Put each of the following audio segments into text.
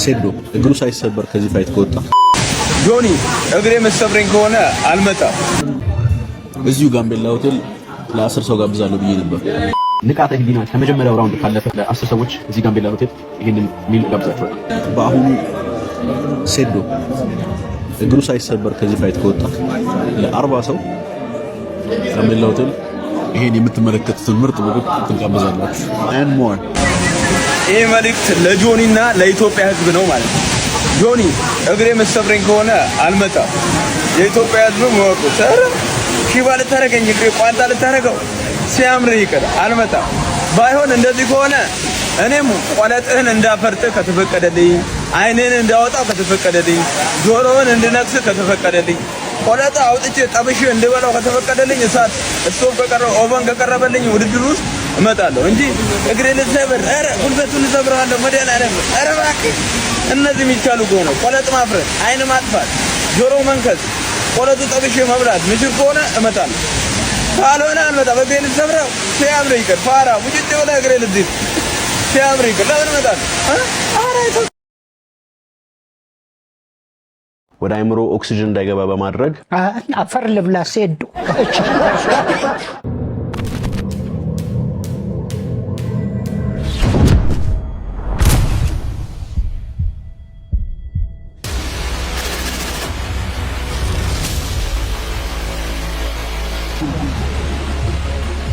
ሴዶ እግሩ ሳይሰበር ከዚህ ፋይት ከወጣ ጆኒ እግሬ መሰብረኝ ከሆነ አልመጣም። እዚሁ ጋምቤላ ሆቴል ለ10 ሰው ጋብዛለሁ ብዬ ነበር። ንቃተ ህሊና ከመጀመሪያው ራውንድ ካለፈ ለ10 ሰዎች እዚህ ጋምቤላ ሆቴል ይሄንን ሚል ጋብዛቸዋል። በአሁኑ ሴዶ እግሩ ሳይሰበር ከዚህ ፋይት ከወጣ ለ40 ሰው ጋምቤላ ሆቴል ይሄን የምትመለከቱትን ምርጥ ምግብ ትጋበዛላችሁ። and more ይሄ መልእክት ለጆኒና ለኢትዮጵያ ህዝብ ነው ማለት ነው። ጆኒ እግሬ መሰብረኝ ከሆነ አልመጣም። የኢትዮጵያ ህዝብ ወቁ ሰረ ሺባ ልታረገኝ እግሬ ቋንጣ ልታረገው ሲያምር ይቀር አልመጣም። ባይሆን እንደዚህ ከሆነ እኔም ቆለጥህን እንዳፈርጥህ ከተፈቀደልኝ፣ አይኔን እንዳወጣው ከተፈቀደልኝ፣ ጆሮውን እንድነክስ ከተፈቀደልኝ፣ ቆለጣ አውጥቼ ጠብሼ እንድበላው ከተፈቀደልኝ፣ እሳት ስቶቭ ከቀረበ ኦቨን ከቀረበልኝ ውድድር ውስጥ እመጣለሁ እንጂ እግሬ ልትሰብር ኧረ ጉልበቱን ልሰብረዋለሁ መድኃኒዓለም ኧረ እባክህ። እነዚህ የሚቻሉ ከሆነ ቆለጥ ማፍረጥ፣ አይን ማጥፋት፣ ጆሮ መንከስ፣ ቆለጡ ጠብሼ መብላት ምችል ከሆነ እመጣለሁ። ካልሆነ አልመጣም። እግሬ ልትሰብረው ሲያምር ይቀር ፋራ ውጭ ወደ እግሬ ልትይዝ ሲያምር ይቀር ለምን እመጣለሁ? ወደ አይምሮ ኦክሲጅን እንዳይገባ በማድረግ አፈር ልብላ ሴዶ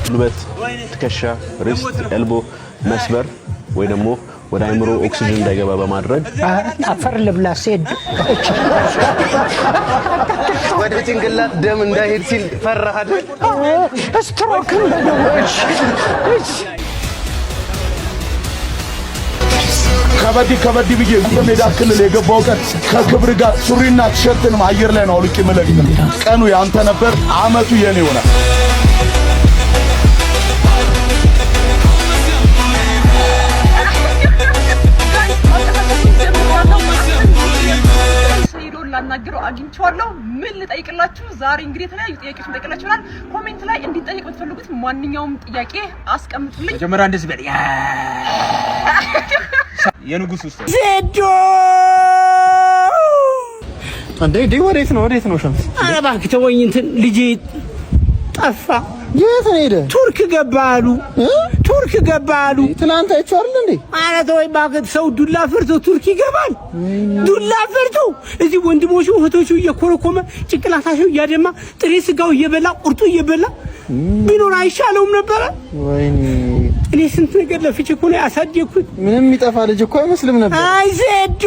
ጉልበት፣ ትከሻ፣ ሪስት፣ ኤልቦ መስበር ወይ ደግሞ ወደ አይምሮ ኦክሲጅን እንዳይገባ በማድረግ አፈር ልብላ ሴዶ ወደ ጭንቅላት ደም እንዳይሄድ ሲል ፈራህ አይደል? ስትሮክ እንደደወልሽ ከበዲ ብዬ በሜዳ ክልል የገባው ቀን ከክብር ጋር ሱሪና ቲሸርትንም አየር ላይ ነው አውልቄ መለክ። ቀኑ ያንተ ነበር፣ አመቱ የኔ ይሆናል። ላናገረው አግኝቼዋለሁ። ምን ልጠይቅላችሁ? ዛሬ እንግዲህ የተለያዩ ጥያቄዎች ልጠይቅላችኋል። ኮሜንት ላይ እንዲጠይቅ የምትፈልጉት ማንኛውም ጥያቄ አስቀምጡልኝ። መጀመሪያ እንደዚህ በል የንጉስ ውስጥ ዜዶ እንዴ ወዴት ነው ሸምስ? ኧረ እባክህ ተወኝ። እንትን ልጄ ጠፋ። የት ሄደ? ቱርክ ገባሉ። ቱርክ ገባሉ። ትናንት አይቼው አይደል እንዴ? ኧረ ተወኝ እባክህ። ሰው ዱላ ፈርቶ ቱርክ ይገባል? ዱላ ፈርቶ እዚህ ወንድሞቹ እህቶቹ እየኮረኮመ ጭንቅላታቸው እያደማ ጥሬ ስጋው እየበላ ቁርጡ እየበላ ቢኖር አይሻለውም ነበረ? ወይኔ እኔ ስንት ነገር ለፍቼ እኮ ነው ያሳደግኩት። ምንም የሚጠፋ ልጅ እኮ አይመስልም ነበር። አይ ዜዶ